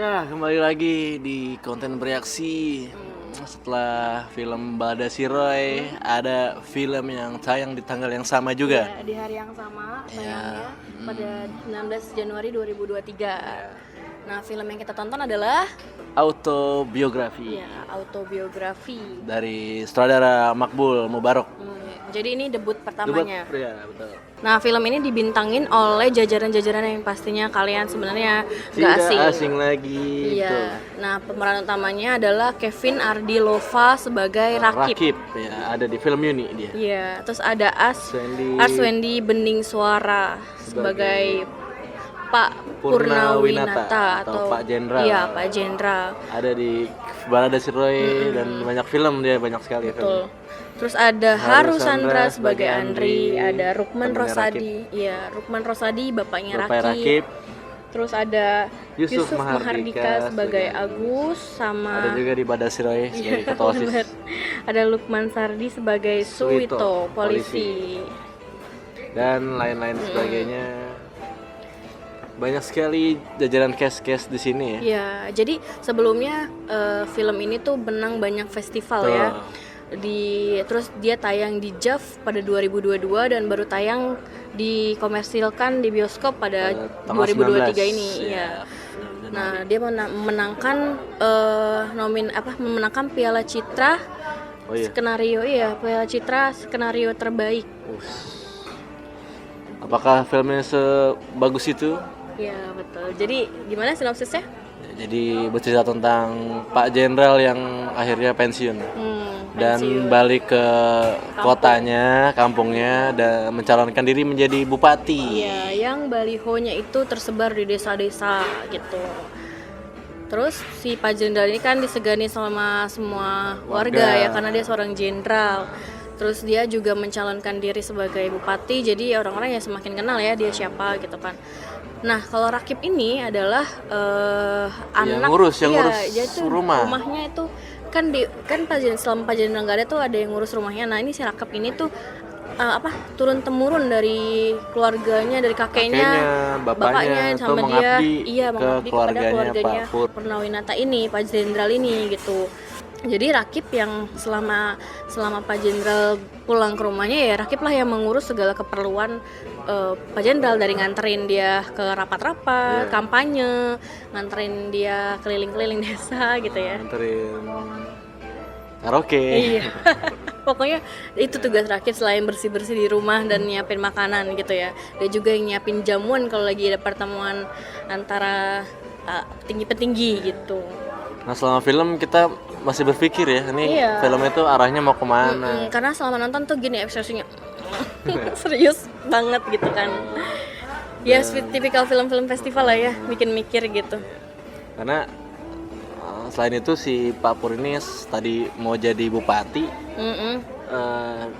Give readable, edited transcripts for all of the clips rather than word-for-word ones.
Ya, kembali lagi di konten bereaksi. Setelah film Balada Siroy, ada film yang tayang di tanggal yang sama juga. Ya, di hari yang sama Ya. tayangnya pada 16 Januari 2023. Nah, film yang kita tonton adalah Autobiografi autobiografi. dari sutradara Makbul Mubarok. Jadi ini debut pertamanya. Ya, betul. Nah, film ini dibintangin oleh jajaran-jajaran yang pastinya kalian sebenarnya nggak Tidak asing. asing lagi. Iya. Nah, pemeran utamanya adalah Kevin Ardilova sebagai Rakib. Rakib, ya, ada di film Yuni dia. Iya, terus ada Arswendi Arswendi Bening Suara sebagai Pak Purnawinata atau Pak Jenderal. Iya, Pak Jenderal. Ada di Balada Siroy dan banyak film dia, banyak sekali Betul. film. Terus ada Haru Haru Sandra Sandra sebagai sebagai Andri, Andri, ada Rukman temennya Rosadi. Iya, Rukman Rosadi bapaknya Bapaknya Rakib. Rakib. Terus ada Yusuf Yusuf Mahardika Mahardika sebagai sebagai Agus sama Ada juga di Balada Siroy sebagai Iya, ketua OSIS. bener. Ada Lukman Sardi sebagai Suwito, Suwito, polisi. Dan lain-lain sebagainya. Banyak sekali jajaran cast-cast di sini ya. Ya, jadi sebelumnya film ini tuh menang banyak festival Betul. ya. Terus dia tayang di JAV pada 2022 dan baru tayang dikomersilkan di bioskop pada tanggal 2023 ini. 19, Iya. ya. Nah, dia memenangkan memenangkan Piala Citra Oh iya. skenario Piala Citra skenario terbaik. Apakah filmnya sebagus itu? Ya, betul. Jadi gimana sinopsisnya? Jadi bercerita tentang Pak Jenderal yang akhirnya pensiun dan pensiun. balik ke kotanya, kampungnya, dan mencalonkan diri menjadi bupati. Iya, yang balihonya itu tersebar di desa-desa gitu. Terus si Pak Jenderal ini kan disegani sama semua warga ya karena dia seorang jenderal. Terus dia juga mencalonkan diri sebagai bupati, jadi orang-orang ya semakin kenal ya dia siapa gitu kan. Nah, kalau Rakib ini adalah anak ngurus dia tuh rumah. Rumahnya itu kan selama Pak Jenderal nggak ada tuh ada yang ngurus rumahnya. Nah, ini si Rakib ini tuh turun temurun dari keluarganya, dari kakeknya, bapaknya tuh sama dia mengabdi ke kepada keluarganya keluarganya Pak Purnawinata ini, Pak Jenderal ini gitu. Jadi Rakib yang selama Pak Jenderal pulang ke rumahnya ya Rakib lah yang mengurus segala keperluan Pak Jenderal, dari nganterin dia ke rapat-rapat, kampanye, nganterin dia keliling-keliling desa gitu ya. Nganterin karaoke. Iya. Pokoknya itu tugas Rakib selain bersih-bersih di rumah dan nyiapin makanan gitu ya. Dia juga yang nyiapin jamuan kalau lagi ada pertemuan antara petinggi-petinggi gitu. Nah, selama film kita masih berpikir ya, ini Iya. film itu arahnya mau kemana? Karena selama nonton tuh gini ekspresinya serius banget gitu kan. Ya tipikal film-film festival lah ya, bikin mikir gitu. Karena selain itu si Pak Pur ini tadi mau jadi bupati,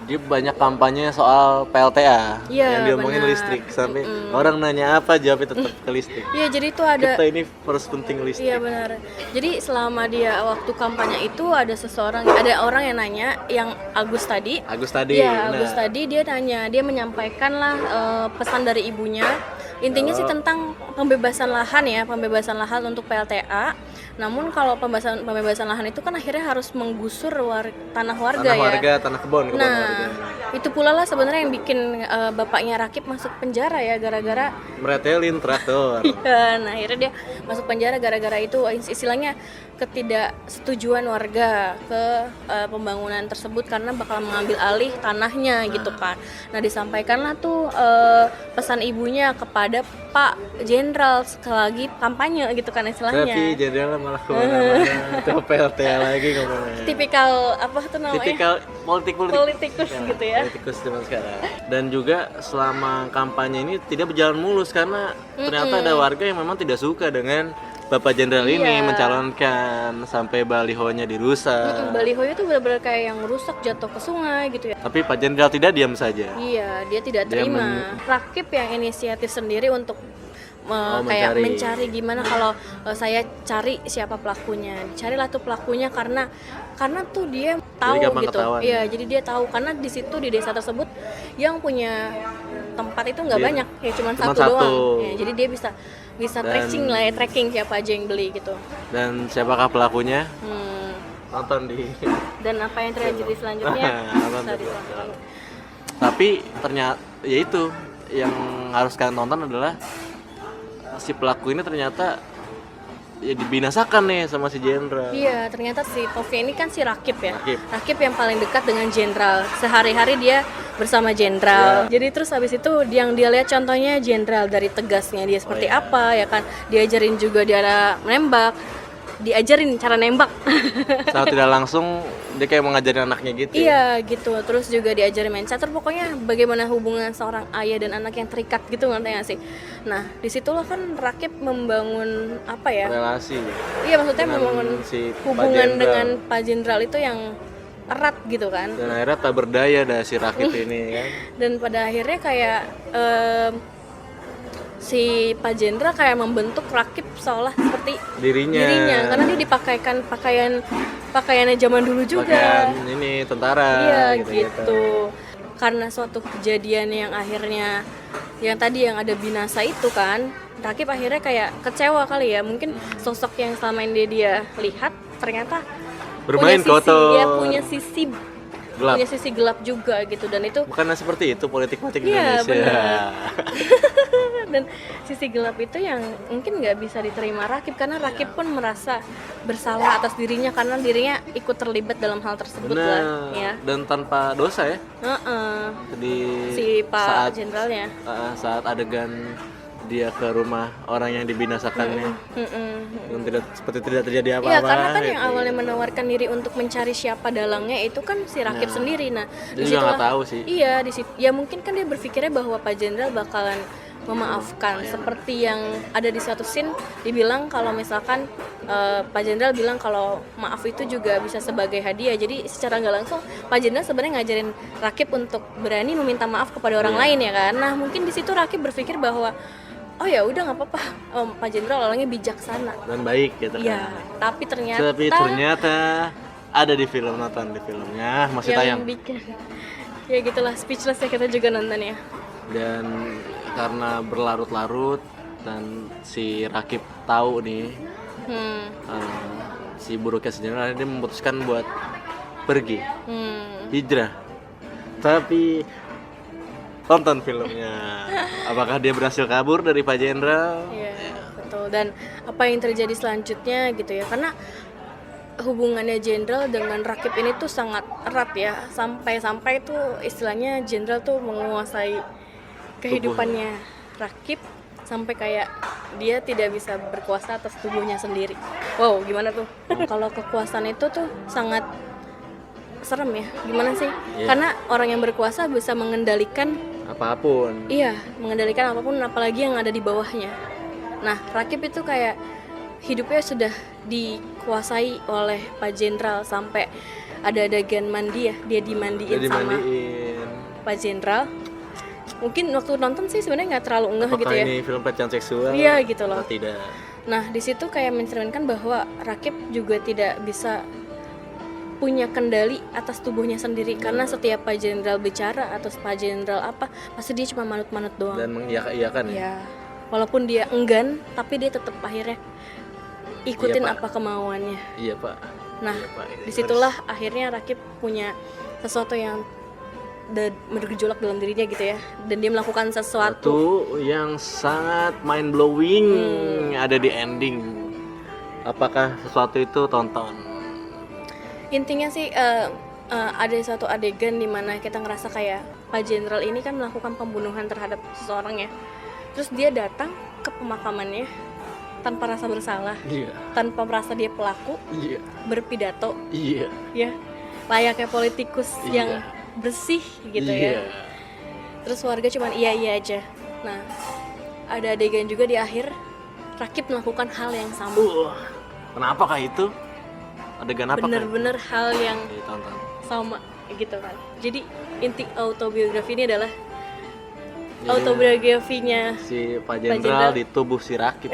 dia banyak kampanye soal PLTA Iya, yang diomongin benar. listrik sampai orang nanya apa jawabnya tetap ke listrik. Iya, jadi itu ada. Kita ini first penting listrik. Iya benar. Jadi selama dia waktu kampanye itu ada orang yang nanya, yang Agus tadi. Iya, nah. Agus tadi dia nanya, dia menyampaikan lah pesan dari ibunya. Intinya sih tentang pembebasan lahan untuk PLTA. Namun kalau pembebasan lahan itu kan akhirnya harus menggusur tanah warga ya. Tanah kebun Nah, warga. itu pula lah sebenarnya yang bikin bapaknya Rakib masuk penjara ya gara-gara Meretelin traktor. iya, nah akhirnya dia masuk penjara gara-gara itu, istilahnya ketidaksetujuan warga ke pembangunan tersebut karena bakal mengambil alih tanahnya gitu kan. Nah, disampaikanlah tuh pesan ibunya kepada Pak Jenderal sekali lagi kampanye gitu kan istilahnya. Tapi jenderal malah kemana-mana. Itu PLTA lagi ngomongnya. Tipikal apa tuh namanya? Tipikal Politikus gitu ya. Politikus zaman sekarang. Dan juga selama kampanye ini tidak berjalan mulus karena ternyata ada warga yang memang tidak suka dengan Bapak Jenderal ini mencalonkan, sampai balihonya dirusak. Balihonya tuh benar-benar kayak yang rusak, jatuh ke sungai gitu ya. Tapi Pak Jenderal tidak diam saja. Iya, dia tidak terima. Rakib yang inisiatif sendiri untuk kayak mencari gimana kalau saya cari siapa pelakunya. Carilah tuh pelakunya karena tuh dia tahu gitu. Iya, jadi dia tahu karena di situ di desa tersebut yang punya tempat itu nggak banyak, ya cuma satu doang. Ya, jadi dia bisa bisa Dan- tracking siapa aja yang beli gitu. Dan siapakah pelakunya? Nonton di Dan apa yang terjadi selanjutnya Nonton bisa di- ditonton. Tapi ternyata ya itu yang harus kalian tonton adalah si pelaku ini ternyata ya dibinasakan nih sama si jenderal. Iya, ternyata si Tofi ini kan si Rakib ya. Rakib. Rakib yang paling dekat dengan jenderal. Sehari-hari dia bersama jenderal. Jadi terus habis itu yang dia lihat contohnya jenderal dari tegasnya dia seperti apa ya kan. Diajarin juga dia menembak. Diajarin cara nembak. Secara tidak langsung dia kayak mengajarin anaknya gitu. Iya gitu, terus juga diajarin main catur, pokoknya bagaimana hubungan seorang ayah dan anak yang terikat gitu, ngerti nggak sih? Nah disitulah kan Rakib membangun apa ya? Relasi. Iya maksudnya Dengan membangun si Pak hubungan Jenderal. dengan Pak Jenderal itu yang erat gitu kan. Dan akhirnya tak berdaya dah si Rakib ini kan. Dan pada akhirnya kayak si Pak Jenderal kayak membentuk Rakib seolah seperti Dirinya. karena dia dipakaikan pakaiannya zaman dulu juga. Pakaian ini tentara. Iya gitu. Karena suatu kejadian yang akhirnya yang tadi yang ada binasa itu kan, Rakib akhirnya kayak kecewa kali ya. Mungkin sosok yang selama ini dia lihat ternyata Bermain punya sisi, kotor. dia punya sisi Gelap. punya sisi gelap juga gitu, dan itu Bukannya seperti itu politik-politik Iya, Indonesia. benar. dan sisi gelap itu yang mungkin nggak bisa diterima Rakib karena Rakib pun merasa bersalah atas dirinya karena dirinya ikut terlibat dalam hal tersebut lah Benar. ya. Dan tanpa dosa ya. Heeh. Di Si Pak saat Jenderalnya. saat adegan dia ke rumah orang yang dibinasakannya, yang seperti tidak terjadi apa-apa. Iya, karena kan gitu. yang awalnya menawarkan diri untuk mencari siapa dalangnya itu kan si Rakib sendiri. Nah, Dia juga disitulah- nggak tahu sih. Iya, di situ. Ya mungkin kan dia berpikirnya bahwa Pak Jenderal bakalan memaafkan, seperti yang ada di satu scene dibilang kalau misalkan Pak Jenderal bilang kalau maaf itu juga bisa sebagai hadiah. Jadi secara nggak langsung Pak Jenderal sebenarnya ngajarin Rakib untuk berani meminta maaf kepada orang lain ya kan. Nah, mungkin di situ Rakib berpikir bahwa oh ya udah nggak apa-apa, Pak Jenderal orangnya bijaksana. Dan baik gitu Iya, kan. tapi ternyata ada di film, nonton di filmnya masih yang tayang. bikin ya gitulah, speechless ya kita juga nonton ya. Dan karena berlarut-larut dan si Rakib tahu nih si buruknya sejenak, dia memutuskan buat pergi hijrah. Tapi tonton filmnya, apakah dia berhasil kabur dari Pak Jenderal? Iya, betul. Dan apa yang terjadi selanjutnya gitu ya, karena hubungannya Jenderal dengan Rakib ini tuh sangat erat ya, sampai-sampai tuh istilahnya Jenderal tuh menguasai kehidupannya Rakib sampai kayak dia tidak bisa berkuasa atas tubuhnya sendiri. Wow, gimana tuh? Kalau kekuasaan itu tuh sangat serem ya. Gimana sih? Iya. Karena orang yang berkuasa bisa mengendalikan Apapun. Iya, mengendalikan apapun apalagi yang ada di bawahnya. Nah, Rakib itu kayak hidupnya sudah dikuasai oleh Pak Jenderal sampai ada adegan mandi ya, dia dimandiin Jadi sama mandiin. Pak Jenderal. Mungkin waktu nonton sih sebenarnya nggak terlalu ngeh Apakah gitu ya. ini film pelecehan seksual? Iya gitu loh. Atau tidak. Nah, di situ kayak mencerminkan bahwa Rakib juga tidak bisa punya kendali atas tubuhnya sendiri karena setiap Pak Jenderal bicara atau Pak Jenderal apa pasti dia cuma manut-manut doang. Dan mengiyakan ya. Ya, walaupun dia enggan, tapi dia tetap akhirnya ikutin Iya, Pak. apa kemauannya. Iya Pak. Nah, Iya, Pak. Ini disitulah akhirnya Rakib punya sesuatu yang bergejolak dalam dirinya gitu ya, dan dia melakukan sesuatu. Satu yang sangat mind blowing ada di ending. Apakah sesuatu itu tonton? Intinya sih ada satu adegan di mana kita ngerasa kayak Pak Jenderal ini kan melakukan pembunuhan terhadap seseorang ya. Terus dia datang ke pemakamannya tanpa rasa bersalah, Iya. tanpa merasa dia pelaku, Iya. berpidato Iya. ya layaknya politikus Iya. yang bersih gitu Iya. ya. Terus warga cuman iya aja. Nah, ada adegan juga di akhir Rakib melakukan hal yang sama. Kenapakah itu? Adegan apa? Bener-bener hal yang Ditonton. sama gitu kan. Jadi inti autobiografi ini adalah Jadi, autobiografinya si Pak Jenderal. Jenderal di tubuh si Rakib.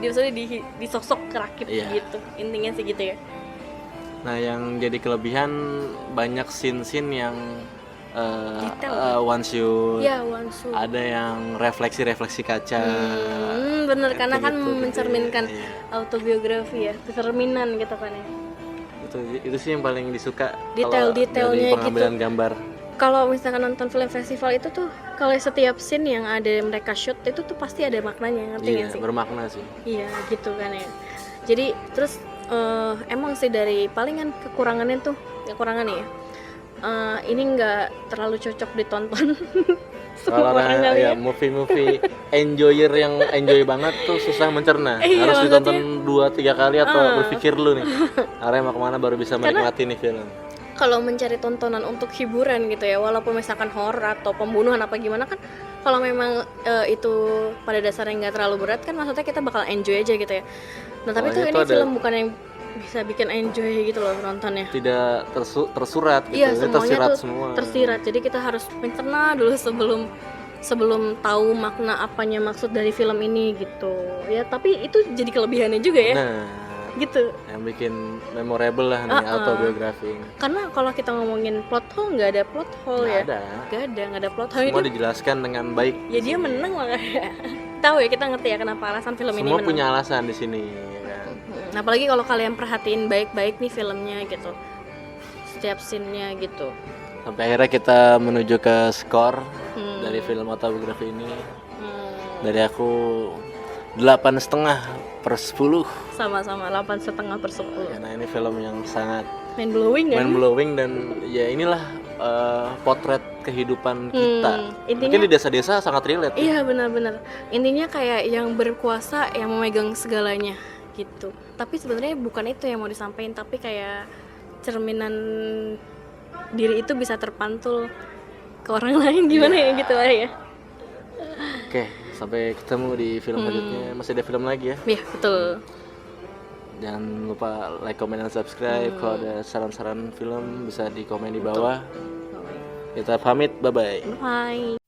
maksudnya di sosok Rakib Iya. gitu. Intinya sih gitu ya. Nah, yang jadi kelebihan banyak scene-scene yang Detail. one shoot, Iya, Wansu. ada yang refleksi kaca. Bener, karena kan Gitu, mencerminkan iya. autobiografi ya, cerminan gitu kan ya. Itu sih yang paling disuka kalau Detail-detailnya dari pengambilan gambar. Kalau misalkan nonton film festival itu tuh, kalau setiap scene yang ada mereka shoot itu tuh pasti ada maknanya, ngerti Iya, nggak sih? bermakna sih. Iya, gitu kan ya. Jadi terus emang sih dari palingan kekurangannya ya. Ini nggak terlalu cocok ditonton. Semua orang Karena ya kalian. movie enjoyer yang enjoy banget tuh susah mencerna. Iya, Harus maksudnya- ditonton 2-3 kali atau berpikir lu nih. Arah mau kemana baru bisa Karena- menikmati nih film. Kalau mencari tontonan untuk hiburan gitu ya, walaupun misalkan horor atau pembunuhan apa gimana kan, kalau memang itu pada dasarnya nggak terlalu berat kan, maksudnya kita bakal enjoy aja gitu ya. Nah tapi tuh Soalnya ini itu ada- film bukan yang bisa bikin enjoy gitu loh nontonnya. Tidak tersurat gitu. Iya, Ini semuanya tersirat tuh semua. tersirat. Jadi kita harus mencerna dulu sebelum tahu makna apanya maksud dari film ini gitu. Ya, tapi itu jadi kelebihannya juga ya. Nah, Gitu. yang bikin memorable lah nih autobiografi ini. Karena kalau kita ngomongin plot hole, nggak ada plot hole ya. Nggak Nggak ada plot hole. Semua Itu dijelaskan dengan baik. ya dia menang makanya. Tahu ya, kita ngerti ya kenapa alasan film ini Semua menang. punya alasan di sini. Ya kan? Nah, apalagi kalau kalian perhatiin baik-baik nih filmnya gitu. Setiap scene-nya gitu. Sampai akhirnya kita menuju ke skor dari film autobiografi ini. Dari aku 8,5/10. Sama-sama 8,5/10. Karena ini film yang sangat Mind blowing kan? mind blowing dan ya inilah potret kehidupan kita. Intinya- Mungkin di desa-desa sangat relate. Iya, benar-benar. Intinya kayak yang berkuasa yang memegang segalanya gitu. Tapi sebenarnya bukan itu yang mau disampaikan, tapi kayak cerminan diri itu bisa terpantul ke orang lain gimana ya gitu lah ya. Oke, sampai ketemu di film selanjutnya. Masih ada film lagi ya. Iya, betul. Jangan lupa like, comment, dan subscribe. Kalau ada saran-saran film bisa di komen di bawah. Kita pamit, bye-bye. Bye.